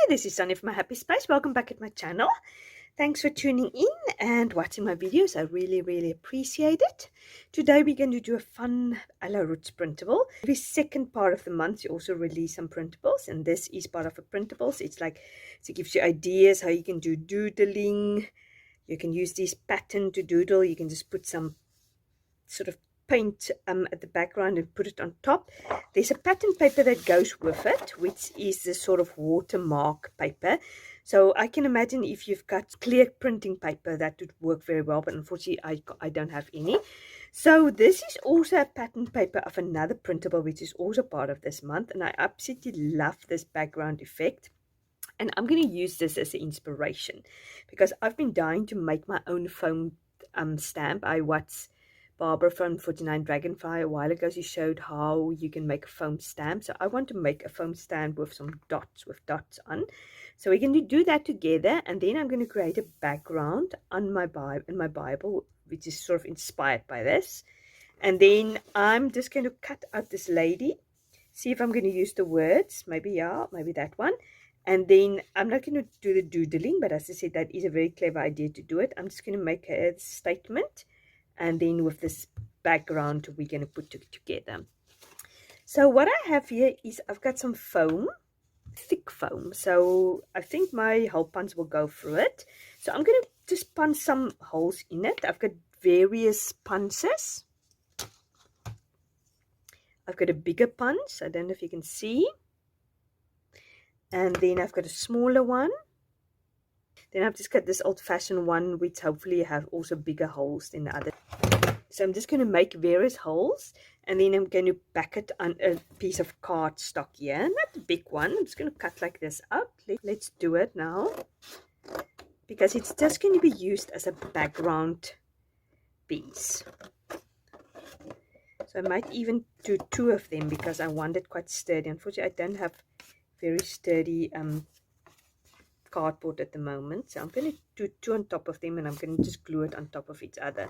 this is Sonja from My Happy Space. Welcome back at my channel. Thanks for tuning in and watching my videos. I really appreciate it. Today we're going to do a fun Ella Roetz printable. Every second part of the month you also release some printables, and this is part of a printables. It's like, it gives you ideas how you can do doodling. You can use this pattern to doodle. You can just put some sort of paint at the background and put it on top. There's a pattern paper that goes with it, which is the sort of watermark paper. So I can imagine if you've got clear printing paper, that would work very well, but unfortunately I don't have any. So this is also a pattern paper of another printable, which is also part of this month, and I absolutely love this background effect. And I'm going to use this as an inspiration because I've been dying to make my own foam stamp. I watched Barbara from 49 Dragonfly a while ago. She showed how you can make a foam stamp. So I want to make a foam stamp with some dots, on. So we're going to do that together, and then I'm going to create a background on my Bible, which is sort of inspired by this. And then I'm just going to cut out this lady, see if I'm going to use the words, maybe that one. And then I'm not going to do the doodling, but as I said, that is a very clever idea to do it. I'm just going to make a statement, and then with this background we're going to put it together. So what I have here is I've got some foam, thick foam, so I think my hole punch will go through it. So I'm going to just punch some holes in it. I've got various punches. I've got a bigger punch, I don't know if you can see, and then I've got a smaller one. Then I've just got this old-fashioned one, which hopefully have also bigger holes than the other. So I'm just going to make various holes, and then I'm going to back it on a piece of cardstock here. Not a big one. I'm just going to cut like this out. Let's do it now, because it's just going to be used as a background piece. So I might even do two of them because I want it quite sturdy. Unfortunately, I don't have very sturdy cardboard at the moment, so I'm going to do two on top of them, and I'm going to just glue it on top of each other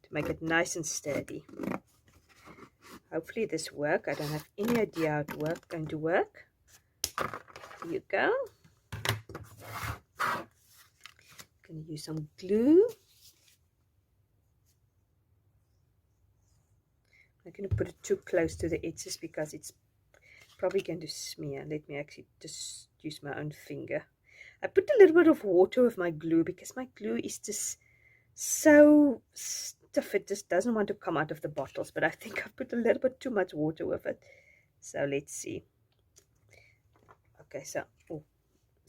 to make it nice and sturdy. Hopefully this works. I don't have any idea how it's going to work. Here you go. I'm going to use some glue. I'm not going to put it too close to the edges because it's probably going to smear. Let me actually just use my own finger. I put a little bit of water with my glue because my glue is just so stiff. It just doesn't want to come out of the bottles, but I think I put a little bit too much water with it. So let's see. Okay, so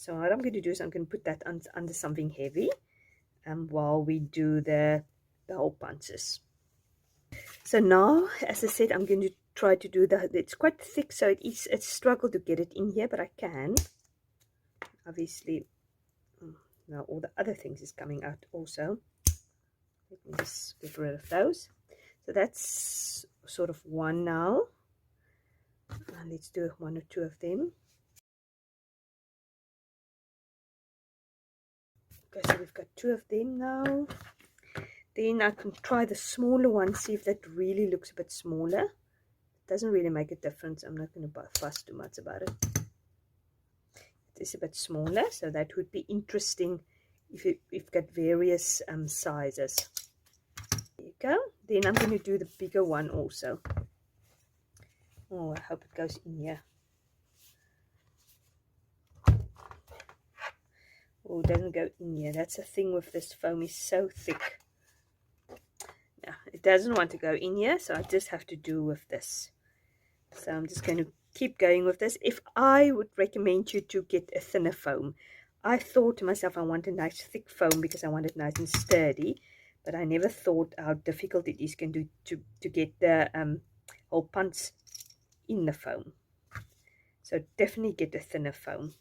what I'm going to do is I'm going to put that under something heavy while we do the hole punches. So now, as I said, I'm going to try to do it's quite thick, so it's a struggle to get it in here, but I can. Obviously, now all the other things is coming out also. Let me just get rid of those. So that's sort of one now. Let's do one or two of them. Okay, so we've got two of them now. Then I can try the smaller one, see if that really looks a bit smaller. It doesn't really make a difference. I'm not going to fuss too much about it. It is a bit smaller, so that would be interesting if you've got various sizes. There you go. Then I'm going to do the bigger one also. Oh, I hope it goes in here. Oh, it doesn't go in here. That's the thing with this foam, is so thick. No, it doesn't want to go in here, so I just have to do with this. So I'm just going to keep going with this. If I would recommend you to get a thinner foam, I thought to myself I want a nice thick foam because I want it nice and sturdy, but I never thought how difficult it is going to get the hole punch in the foam. So definitely get a thinner foam.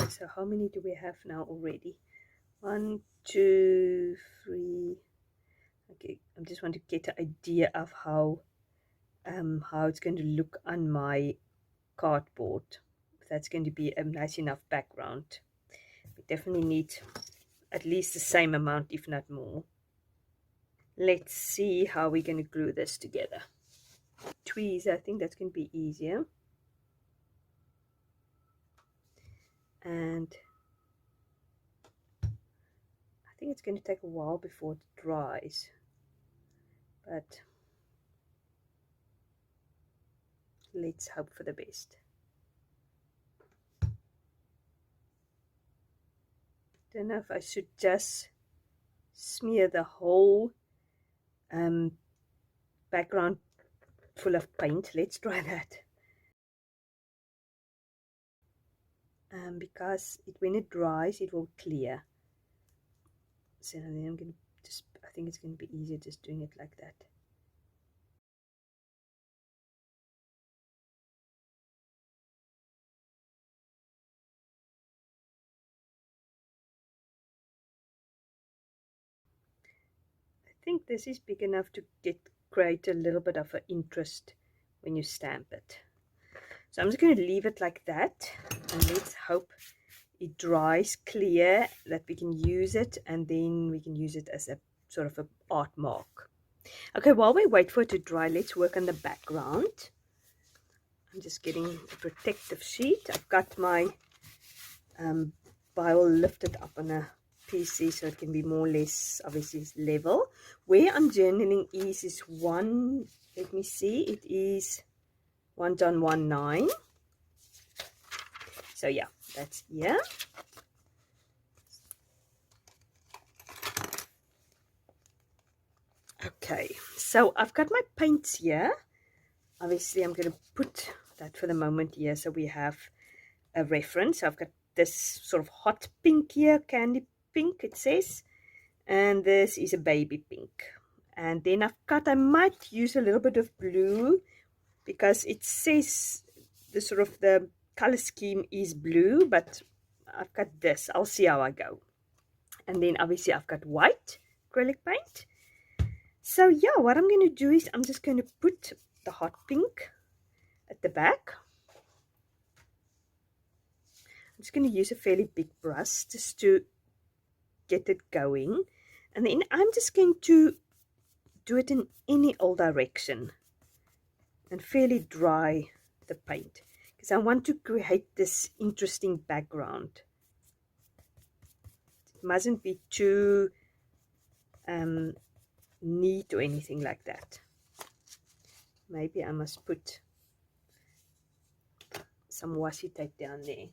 So how many do we have now already? 1, 2, 3. Okay, I just want to get an idea of how it's going to look on my cardboard. That's going to be a nice enough background. We definitely need at least the same amount, if not more. Let's see how we're going to glue this together. Tweeze, I think that's going to be easier. and I think it's going to take a while before it dries, but let's hope for the best. Don't know if I should just smear the whole background full of paint. Let's try that. Because when it dries, it will clear. So then I'm going to just, I think it's going to be easier just doing it like that. I think this is big enough to create a little bit of an interest when you stamp it. So I'm just going to leave it like that, and let's hope it dries clear, that we can use it, and then we can use it as a sort of an art mark. Okay, while we wait for it to dry, let's work on the background. I'm just getting a protective sheet. I've got my Bible lifted up on a PC so it can be more or less obviously level. Where I'm journaling is one, let me see, it is 1 John 1:9. So yeah, that's here. Okay, so I've got my paints here. Obviously I'm going to put that for the moment here so we have a reference. So I've got this sort of hot pink here, candy pink it says, and this is a baby pink. And then I might use a little bit of blue because it says the sort of the color scheme is blue, but I've got this. I'll see how I go. And then obviously I've got white acrylic paint. So yeah, what I'm going to do is I'm just going to put the hot pink at the back. I'm just going to use a fairly big brush just to get it going. And then I'm just going to do it in any old direction and fairly dry the paint because I want to create this interesting background. It mustn't be too neat or anything like that. Maybe I must put some washi tape down there.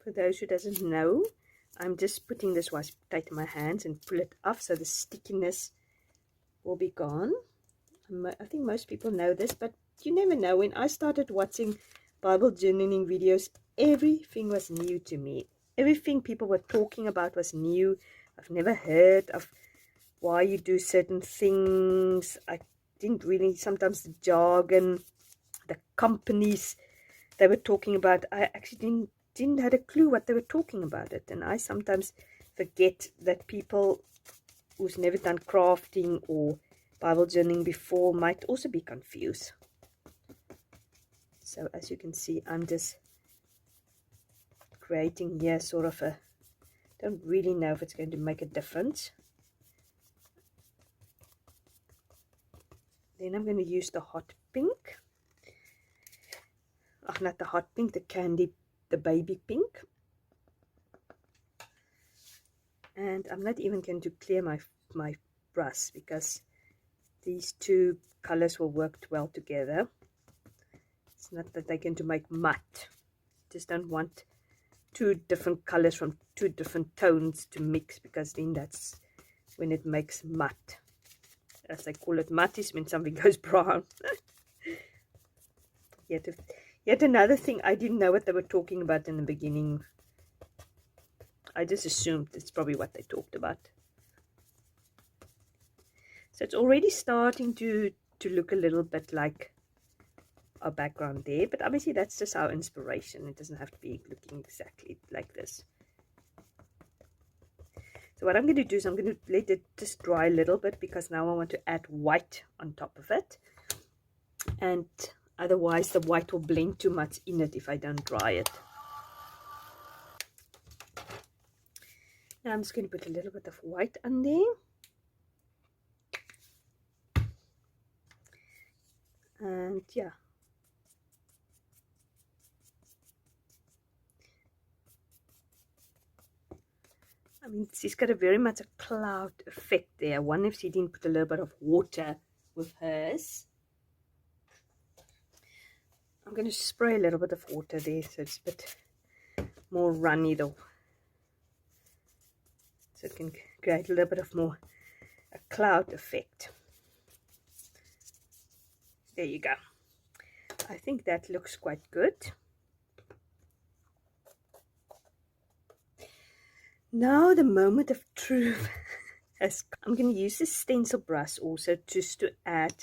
For those who doesn't know, I'm just putting this washi tape in my hands and pull it off so the stickiness will be gone. I think most people know this, but you never know. When I started watching Bible journaling videos, everything was new to me. Everything people were talking about was new. I've never heard of why you do certain things. I didn't really, sometimes the jargon, the companies they were talking about, I actually didn't have a clue what they were talking about it. And I sometimes forget that people who's never done crafting or Bible journaling before might also be confused. So as you can see, I'm just creating here sort of a, don't really know if it's going to make a difference. Then I'm going to use the hot pink. Oh, not the hot pink, the baby pink. And I'm not even going to clear my brush because these two colors will work well together. It's not that they're going to make matte. Just don't want two different colors from two different tones to mix, because then that's when it makes matte. As I call it, matte is when something goes brown. Yet another thing, I didn't know what they were talking about in the beginning. I just assumed it's probably what they talked about. So it's already starting to look a little bit like our background there, but obviously that's just our inspiration. It doesn't have to be looking exactly like this. So what I'm going to do is I'm going to let it just dry a little bit, because now I want to add white on top of it, and otherwise the white will blend too much in it if I don't dry it. Now I'm just going to put a little bit of white on there. And yeah, I mean, she's got a very much a cloud effect there. I wonder if she didn't put a little bit of water with hers. I'm going to spray a little bit of water there so it's a bit more runny though. So it can create a little bit of more a cloud effect. There you go. I think that looks quite good. Now the moment of truth has come. I'm going to use this stencil brush also just to add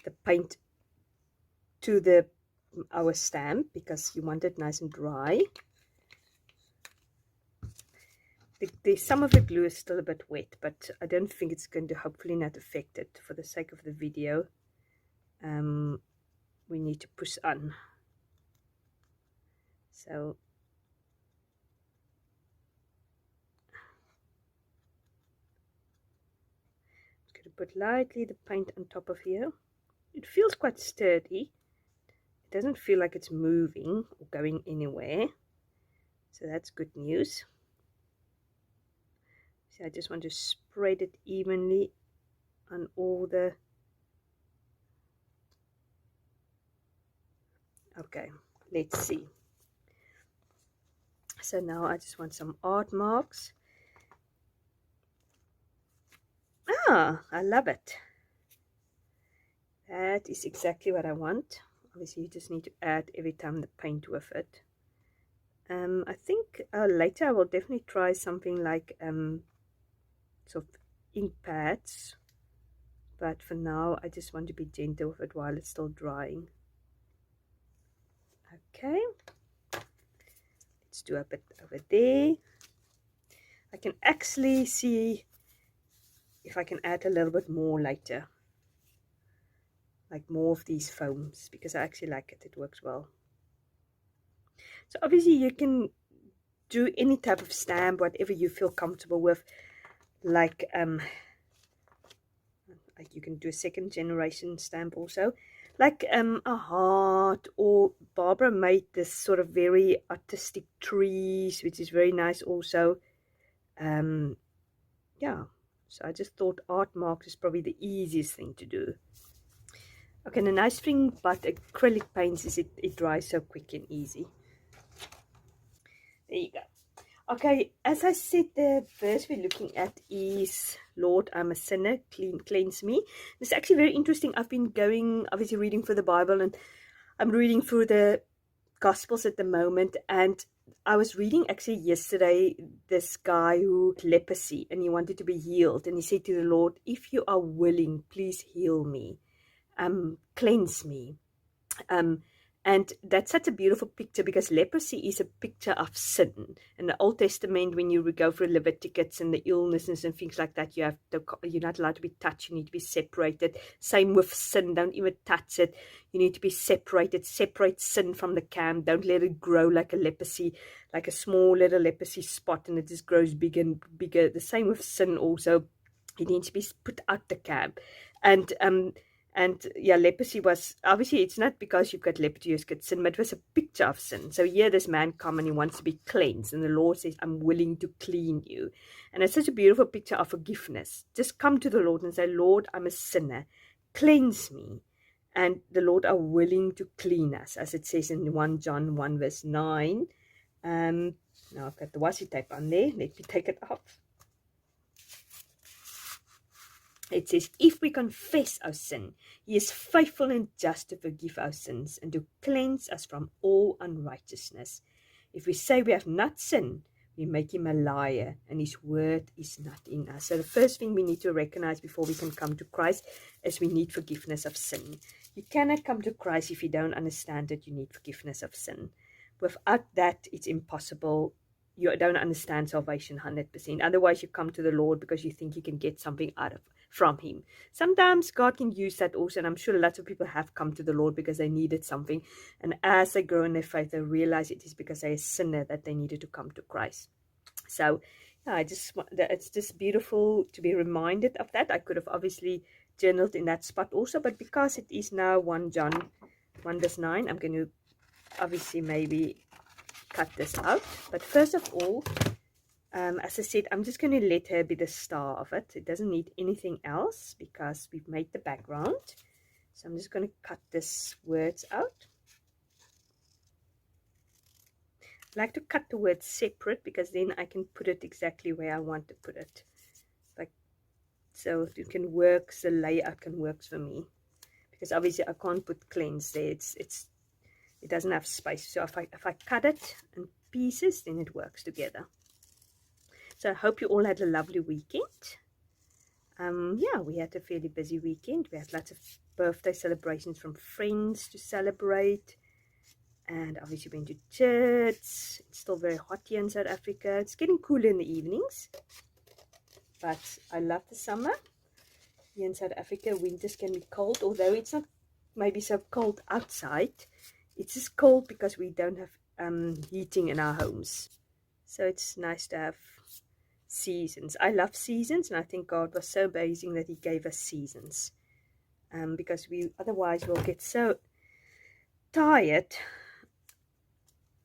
the paint to our stamp because you want it nice and dry. Some of the glue is still a bit wet, but I don't think it's going to hopefully not affect it. For the sake of the video, we need to push on. So I'm going to put lightly the paint on top of here. It feels quite sturdy. It doesn't feel like it's moving or going anywhere. So that's good news. So I just want to spread it evenly on all the... Okay, let's see. So now I just want some art marks. Ah, I love it. That is exactly what I want. Obviously, you just need to add every time the paint with it. I think later I will definitely try something like sort of ink pads. But for now, I just want to be gentle with it while it's still drying. Okay. Let's do a bit over there. I can actually see if I can add a little bit more later. Like more of these foams, because I actually like it. It works well. So obviously you can do any type of stamp, whatever you feel comfortable with. Like you can do a second generation stamp also. Like a heart, or Barbara made this sort of very artistic trees, which is very nice also. Yeah, so I just thought art marks is probably the easiest thing to do. Okay, the nice thing about acrylic paints is it dries so quick and easy. There you go. Okay, as I said, the verse we're looking at is, Lord, I'm a sinner, cleanse me. It's actually very interesting. I've been going, obviously, reading through the Bible, and I'm reading through the Gospels at the moment, and I was reading actually yesterday this guy who had leprosy, and he wanted to be healed, and he said to the Lord, if you are willing, please heal me. Cleanse me. And that's such a beautiful picture, because leprosy is a picture of sin. In the Old Testament, when you would go through Leviticus and the illnesses and things like that, you're not allowed to be touched. You need to be separated. Same with sin. Don't even touch it. You need to be separated. Separate sin from the camp. Don't let it grow like a leprosy, like a small little leprosy spot, and it just grows bigger and bigger. The same with sin also. It needs to be put out the camp. And yeah, leprosy was, obviously, it's not because you've got leprosy you've got sin, but it was a picture of sin. So here this man comes and he wants to be cleansed. And the Lord says, I'm willing to clean you. And it's such a beautiful picture of forgiveness. Just come to the Lord and say, Lord, I'm a sinner. Cleanse me. And the Lord are willing to clean us, as it says in 1 John 1 verse 9. Now I've got the washi tape on there. Let me take it off. It says, if we confess our sin, he is faithful and just to forgive our sins and to cleanse us from all unrighteousness. If we say we have not sinned, we make him a liar, and his word is not in us. So the first thing we need to recognize before we can come to Christ is we need forgiveness of sin. You cannot come to Christ if you don't understand that you need forgiveness of sin. Without that, it's impossible. You don't understand salvation 100%. Otherwise, you come to the Lord because you think you can get something from him. Sometimes God can use that also, and I'm sure lots of people have come to the Lord because they needed something, and as they grow in their faith, they realize it is because they're a sinner that they needed to come to Christ. So yeah, it's just beautiful to be reminded of that. I could have obviously journaled in that spot also, but because it is now 1 John 1 verse 9, I'm going to obviously maybe cut this out. But first of all, as I said, I'm just going to let her be the star of it. It doesn't need anything else because we've made the background. So I'm just going to cut this words out. I like to cut the words separate because then I can put it exactly where I want to put it. Like, so it can work, the layout can work for me. Because obviously I can't put cleanse there. It doesn't have space. So if I cut it in pieces, then it works together. So I hope you all had a lovely weekend. Yeah, we had a fairly busy weekend. We had lots of birthday celebrations from friends to celebrate. And obviously went to church. It's still very hot here in South Africa. It's getting cooler in the evenings. But I love the summer. Here in South Africa, winters can be cold. Although it's not maybe so cold outside. It's just cold because we don't have heating in our homes. So it's nice to have seasons. I love seasons, and I think God was so amazing that he gave us seasons. Because otherwise we'll get so tired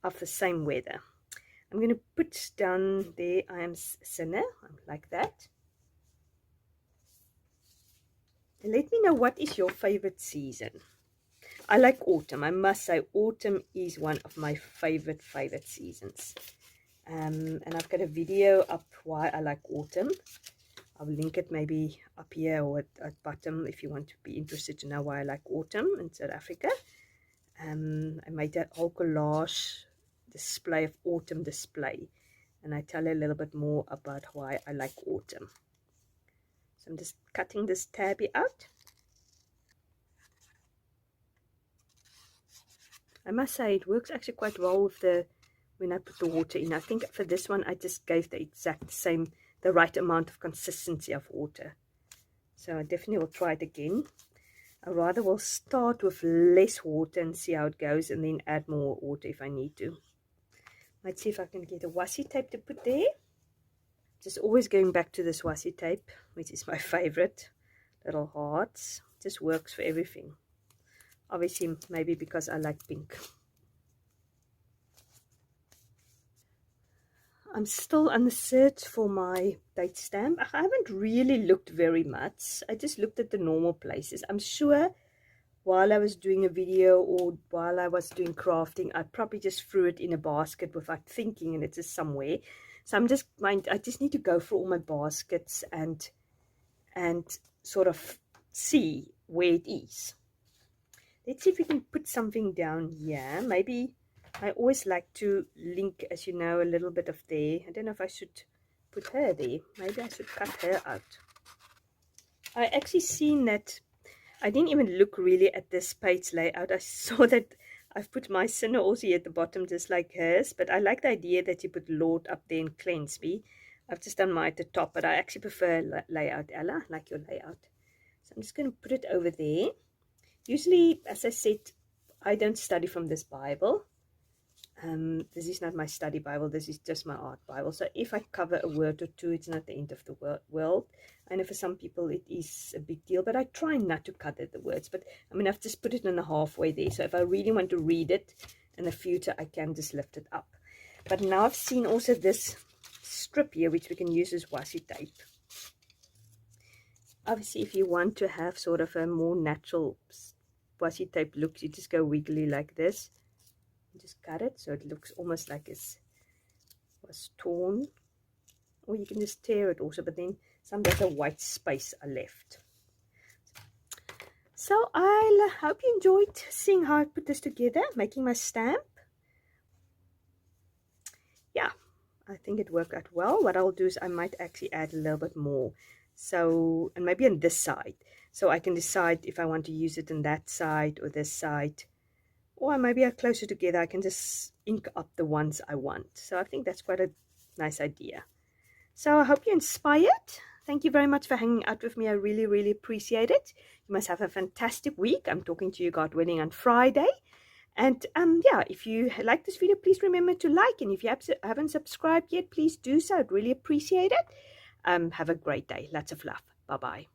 of the same weather. I'm going to put down there, I am sinner, like that. And let me know, what is your favorite season? I like autumn. I must say autumn is one of my favorite seasons. And I've got a video up why I like autumn. I'll link it maybe up here or at bottom if you want to be interested to know why I like autumn in South Africa. I made a whole collage display of autumn display, and I tell a little bit more about why I like autumn. So I'm just cutting this tabby out. I must say it works actually quite well with when I put the water in. I think for this one I just gave the exact same, the right amount of consistency of water. So I definitely will try it again. I rather will start with less water and see how it goes, and then add more water if I need to. Let's see if I can get a washi tape to put there. Just always going back to this washi tape, which is my favorite. Little hearts. Just works for everything. Obviously, maybe because I like pink. I'm still on the search for my date stamp. I haven't really looked very much. I just looked at the normal places. I'm sure while I was doing a video or while I was doing crafting, I probably just threw it in a basket without thinking, and it's just somewhere. So I just need to go through all my baskets and sort of see where it is. Let's see if we can put something down here. Maybe I always like to link, as you know, a little bit of there. I don't know if I should put her there. Maybe I should cut her out. I actually seen that. I didn't even look really at this page layout. I saw that I've put my sinner also here at the bottom, just like hers. But I like the idea that you put Lord up there and cleanse me. I've just done mine at the top, but I actually prefer layout, Ella. I like your layout. So I'm just going to put it over there. Usually, as I said, I don't study from this Bible. This is not my study Bible. This is just my art Bible. So if I cover a word or two, it's not the end of the world. I know for some people it is a big deal, but I try not to cut the words. But I mean, I've just put it in the halfway there. So if I really want to read it in the future, I can just lift it up. But now I've seen also this strip here, which we can use as washi tape. Obviously, if you want to have sort of a more natural washi tape look, you just go wiggly like this. Just cut it so it looks almost like it was torn. Or you can just tear it also, but then some there's a white space are left. So I hope you enjoyed seeing how I put this together, making my stamp. Yeah, I think it worked out well. What I'll do is I might actually add a little bit more. So, and maybe on this side. So I can decide if I want to use it on that side or this side. Or maybe are closer together, I can just ink up the ones I want. So I think that's quite a nice idea. So I hope you're inspired. Thank you very much for hanging out with me. I really, really appreciate it. You must have a fantastic week. I'm talking to you, God willing, on Friday. And yeah, if you like this video, please remember to like. And if you haven't subscribed yet, please do so. I'd really appreciate it. Have a great day. Lots of love. Bye-bye.